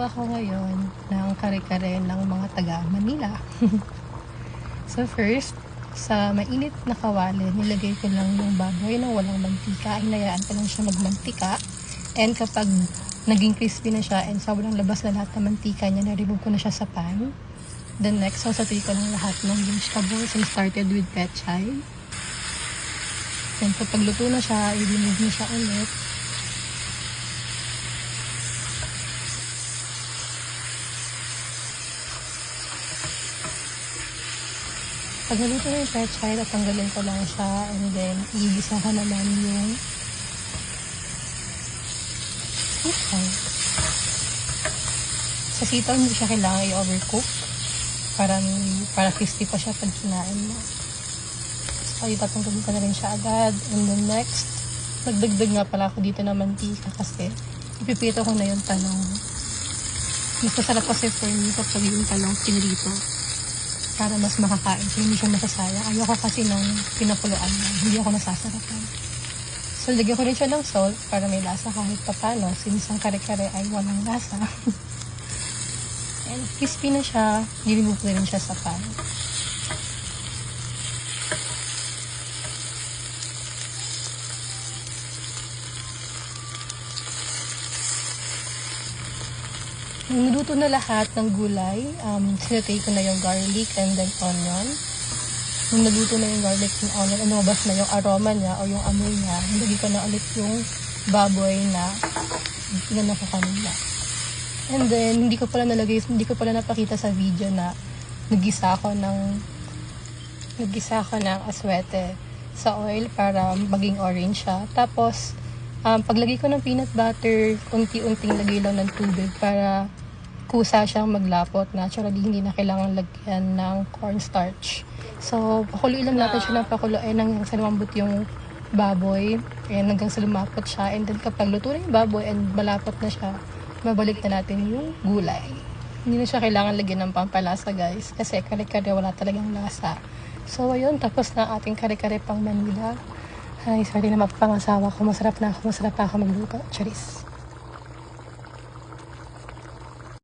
Ako ngayon ng kare-kare ng mga taga Manila. So first, sa mainit na kawali, nilagay ko lang yung baboy na walang mantika. Hinayaan ko lang siya magmantika. And kapag naging crispy na siya and sobrang labas na lahat ng mantika niya, na-remove ko na siya sa pan. Then next, sasatuloy ko lang lahat ng vegetables and started with pechay. Then kapag luto na siya, i-remove na siya ulit. Pag naluto na yung pechay, tatanggalin ko lang siya and then igisa ko naman yung sitaw. Sa sitaw, hindi siya kailangan i-overcook. Para crispy pa siya pag kinain mo. So, itatanggalin ko na rin siya agad. And then next, nagdagdag nga pala ako dito ng mantika kasi ipipito ko na yung talong. Mas masarap kasi for me kapag yung talong pinrito. Para mas makakain so hindi siya masasayang. Ayoko kasi nung pinapuluan na, hindi ako nasasarapan. So, lagyan ko rin siya ng salt para may lasa kahit papano since ang kare-kare ay walang lasa. And crispy na siya, nilibog ko rin siya sa pan. Nung niluto na lahat ng gulay, sinatay ko na yung garlic and then onion. Nung naluto na yung garlic and onion, lumabas na yung aroma niya o yung amoy niya, nilagay ko na ulit yung baboy na ginano ko kanina. And then, hindi ko pala napakita sa video na nagisa ako ng aswete sa oil para maging orange siya. Tapos, paglagay ko ng peanut butter, unti-unting lagay lang ng tubig para kusa siyang maglapot. Naturally, hindi na kailangan lagyan ng cornstarch. So, pakuluin lang natin siya ng pakuluin hanggang sa lumambot yung baboy. Ayan, hanggang sa lumapot siya. And then, kapag luto na yung baboy and malapot na siya, babalik na natin yung gulay. Hindi na siya kailangan lagyan ng pampalasa, guys. Kasi kare-kare wala talagang lasa. So, ayun, tapos na ating kare-kare pang Manila. Ay, sorry na mapapangasawa ko. Masarap na ako magluto. Charis.